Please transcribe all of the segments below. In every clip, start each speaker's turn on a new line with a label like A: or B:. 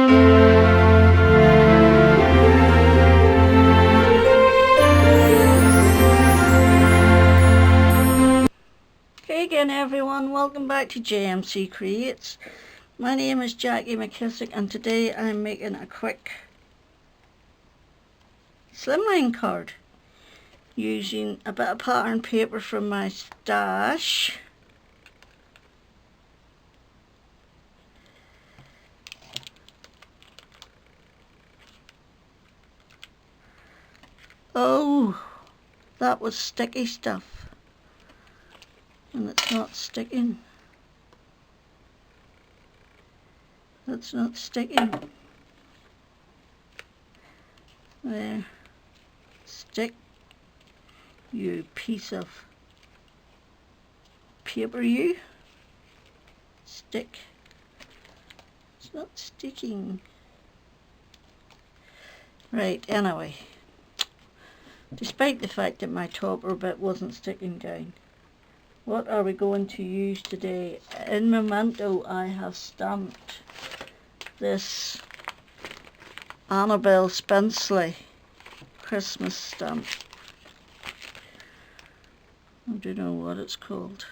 A: Hey again everyone, welcome back to JMC Creates. My name is Jackie McKissick and today I'm making a quick slimline card using a bit of pattern paper from my stash. Oh, that was sticky stuff and it's not sticking. That's not sticking. There. Stick, you piece of paper, you. Stick. It's not sticking. Right, anyway. Despite the fact that my topper bit wasn't sticking down, what are we going to use today? In memento, I have stamped this Annabel Spenceley Christmas stamp. I don't know what it's called.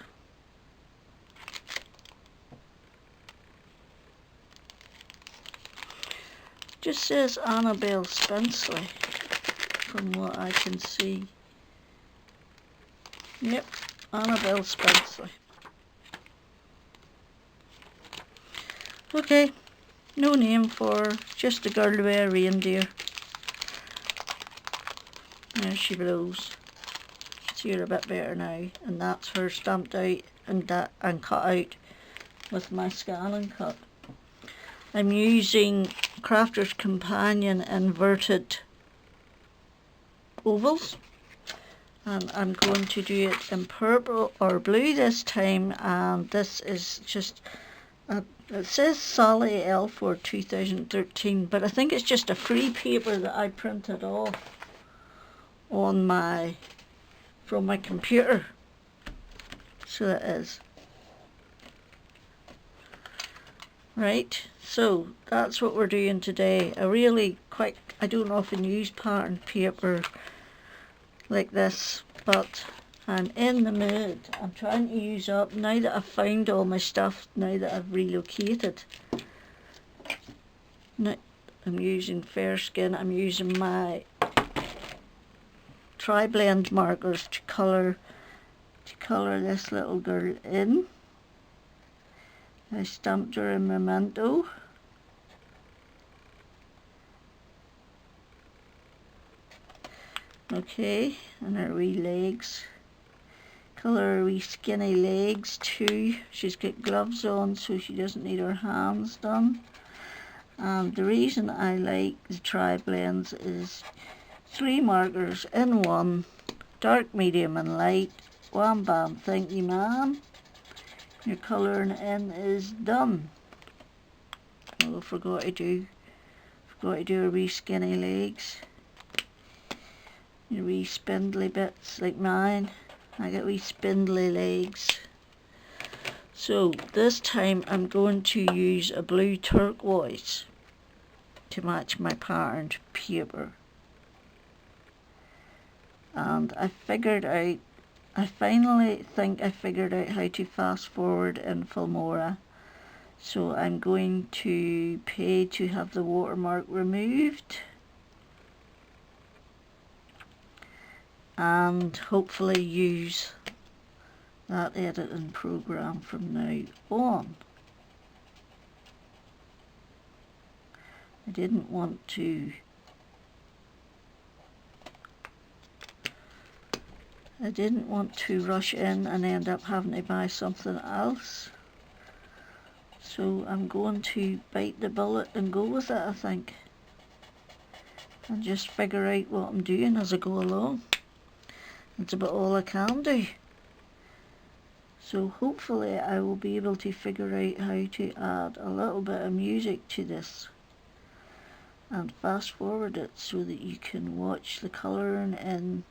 A: Just says Annabel Spenceley from what I can see. Yep, Annabel Spenceley. Okay, no name for just a girl with a reindeer. There she blows. See her a bit better now, and that's her stamped out and cut out with my scan and cut. I'm using Crafters Companion inverted ovals, and I'm going to do it in purple or blue this time, and this is just it says Sally L4 2013, but I think it's just a free paper that I printed off on from my computer. So it is. Right, so that's what we're doing today. A really quick, I don't often use pattern paper like this, but I'm in the mood. I'm trying to use up, now that I've found all my stuff, now that I've relocated. Now, I'm using fair skin, I'm using my tri-blend markers to colour this little girl in. I stamped her in memento. Okay, and her wee legs. Colour her wee skinny legs too. She's got gloves on so she doesn't need her hands done. And the reason I like the tri-blends is 3 markers in one, dark, medium and light. Wham bam, thank you ma'am. Your colouring in is done. Oh, I forgot to do her wee skinny legs. Your wee spindly bits like mine. I got wee spindly legs. So this time I'm going to use a blue turquoise to match my patterned paper. And I finally think I figured out how to fast forward in Filmora. So I'm going to pay to have the watermark removed. And hopefully use that editing program from now on. I didn't want to rush in and end up having to buy something else. So I'm going to bite the bullet and go with it, I think. And just figure out what I'm doing as I go along. That's about all I can do. So hopefully I will be able to figure out how to add a little bit of music to this and fast forward it so that you can watch the colouring in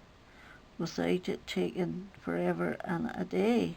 A: without it taking forever and a day.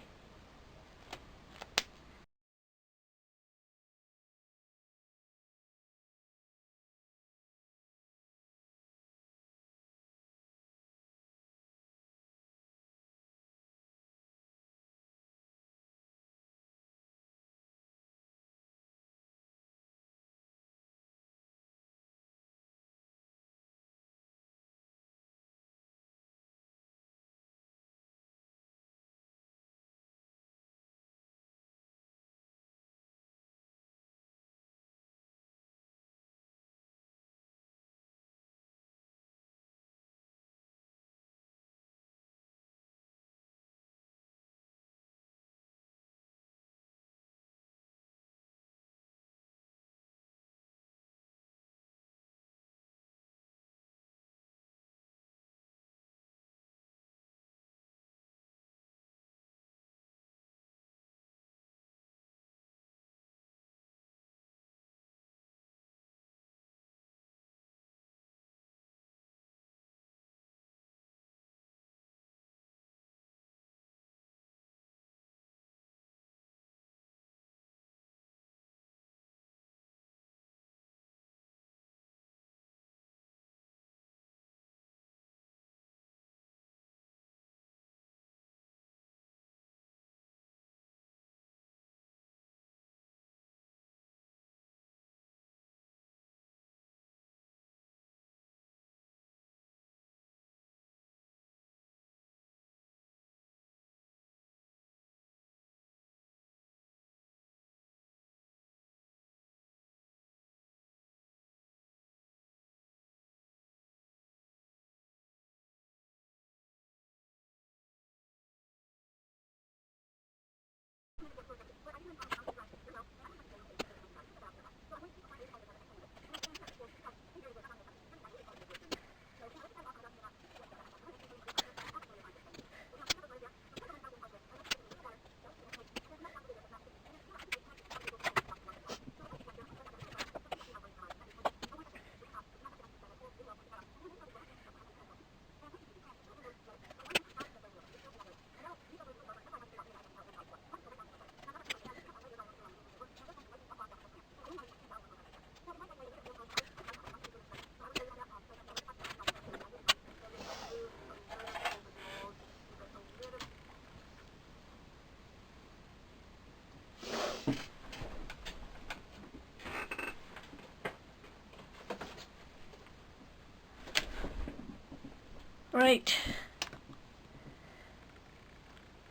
A: Right,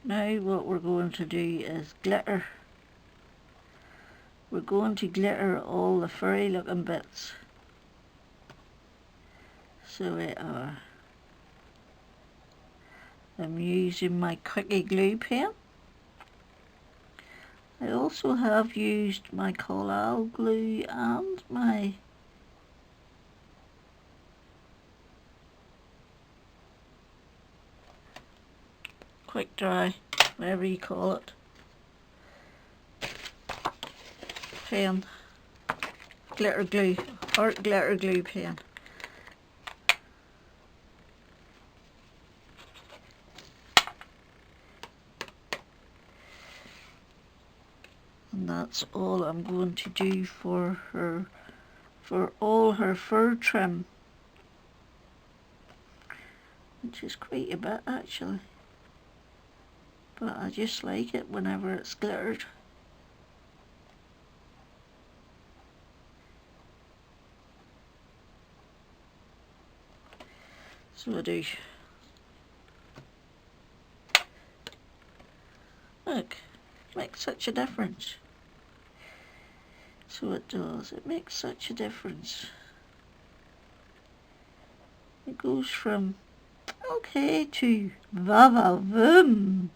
A: now what we're going to do is glitter. We're going to glitter all the furry looking bits. So I'm using my quickie glue pen. I also have used my collal glue and my quick dry, whatever you call it, pen, glitter glue, art glitter glue pen. And that's all I'm going to do for her, for all her fur trim, which is quite a bit actually. But I just like it whenever it's glittered. So I do. Look, it makes such a difference. So it does, it makes such a difference. It goes from okay to va-va-voom.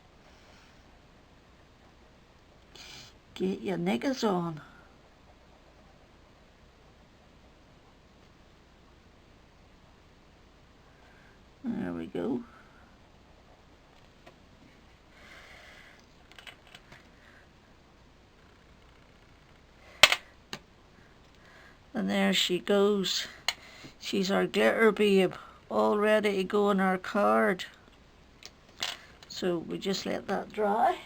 A: Get your knickers on. There we go. And there she goes. She's our glitter babe, all ready to go on our card. So we just let that dry.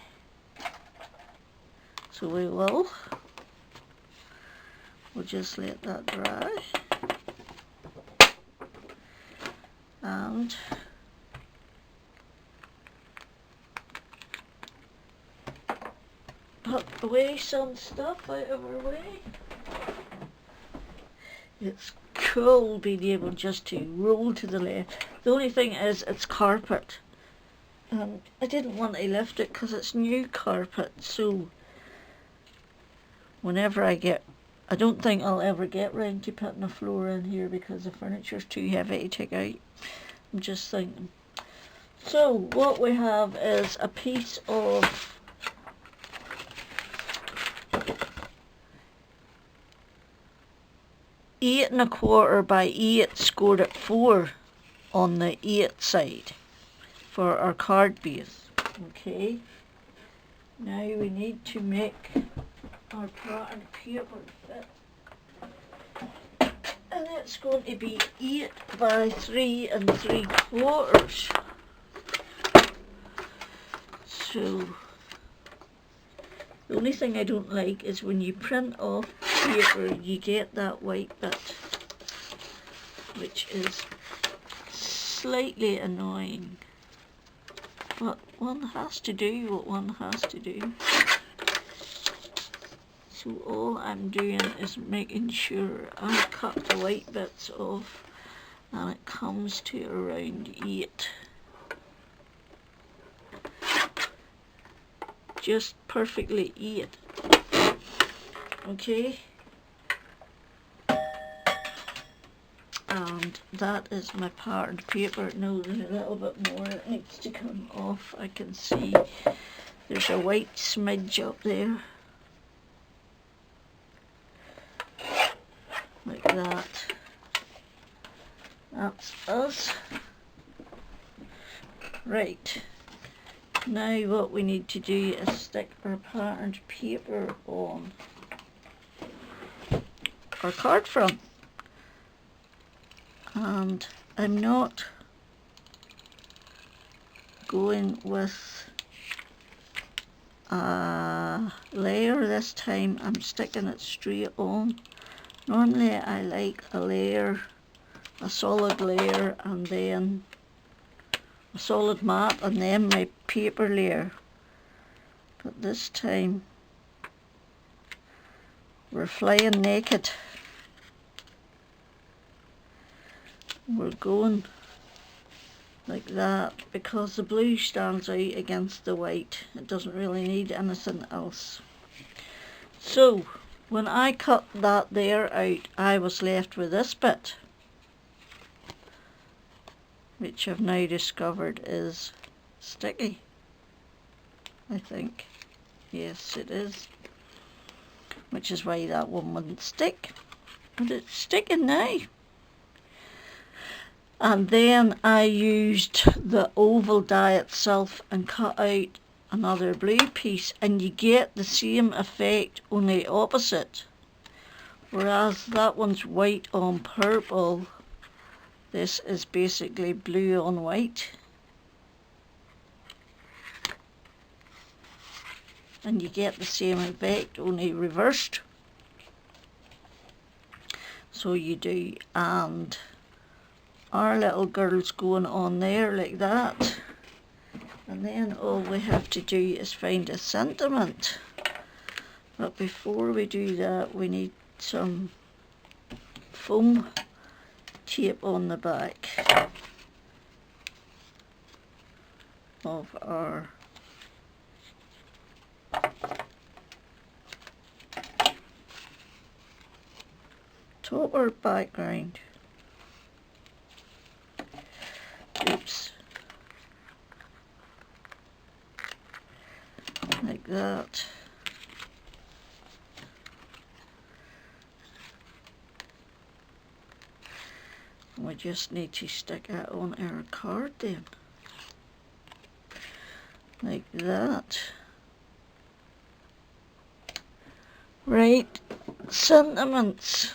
A: So we'll just let that dry. And put away some stuff out of our way. It's cool being able just to roll to the left. The only thing is it's carpet. And I didn't want to lift it because it's new carpet, so whenever I don't think I'll ever get round to putting a floor in here because the furniture's too heavy to take out. I'm just thinking. So what we have is a piece of eight and a quarter by 8 scored at 4 on the 8 side for our card base. Okay, now we need to make our pattern paper fit, and it's going to be 8 by 3 3/4. So the only thing I don't like is when you print off paper you get that white bit, which is slightly annoying, but one has to do what one has to do. So all I'm doing is making sure I cut the white bits off, and it comes to around 8. Just perfectly 8. Okay, and that is my patterned paper. Now there's a little bit more that needs to come off. I can see There's a white smidge up there. Like that. That's us. Right. Now what we need to do is stick our patterned paper on our card front. And I'm not going with a layer this time. I'm sticking it straight on. Normally I like a layer, a solid layer, and then a solid mat, and then my paper layer. But this time we're flying naked. We're going like that because the blue stands out against the white. It doesn't really need anything else. So when I cut that there out, I was left with this bit, which I've now discovered is sticky. I think. Yes, it is. Which is why that one wouldn't stick. But it's sticking now. And then I used the oval die itself and cut out another blue piece, and you get the same effect, only opposite. Whereas that one's white on purple, this is basically blue on white. And you get the same effect, only reversed. So you do, and our little girl's going on there like that. And then all we have to do is find a sentiment. But before we do that, we need some foam tape on the back of our topper background. Oops. Like that. We just need to stick it on our card then. Like that. Right, sentiments.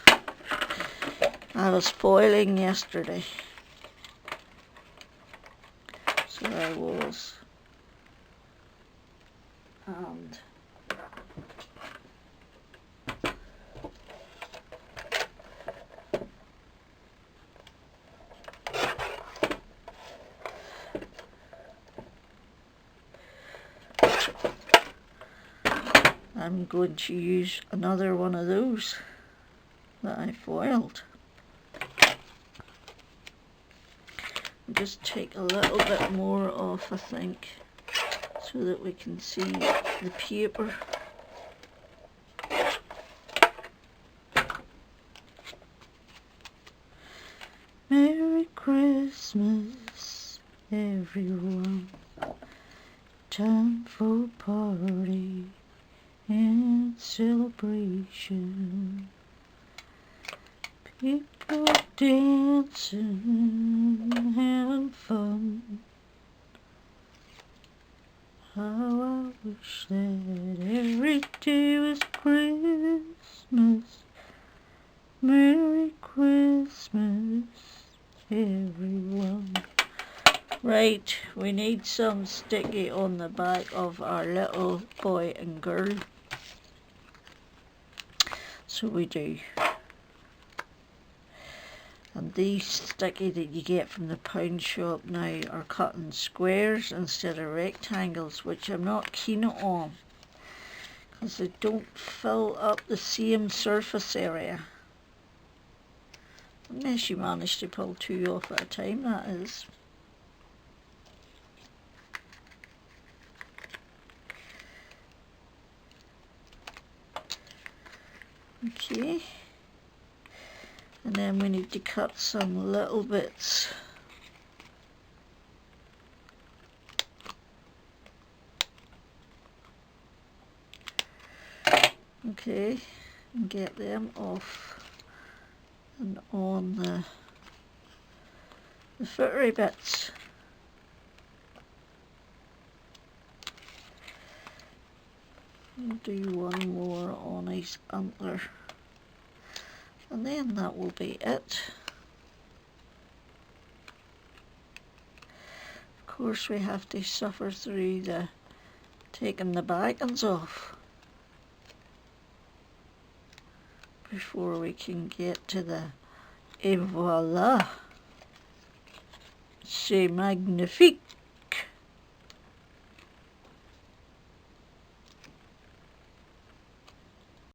A: I was spoiling yesterday. So I was. And I'm going to use another one of those that I foiled. Just take a little bit more off, I think, so that we can see the paper. Merry Christmas, everyone. Time for party and celebration. People dancing, having fun. How I wish that every day was Christmas. Merry Christmas, everyone. Right, we need some sticky on the back of our little boy and girl. So we do. And these sticky that you get from the pound shop now are cut in squares instead of rectangles, which I'm not keen on because they don't fill up the same surface area. Unless you manage to pull two off at a time, that is. Okay. And then we need to cut some little bits. Okay, and get them off and on the footery bits. I'll do one more on his antler, and then that will be it. Of course we have to suffer through the taking the backings off before we can get to the et voila, c'est magnifique.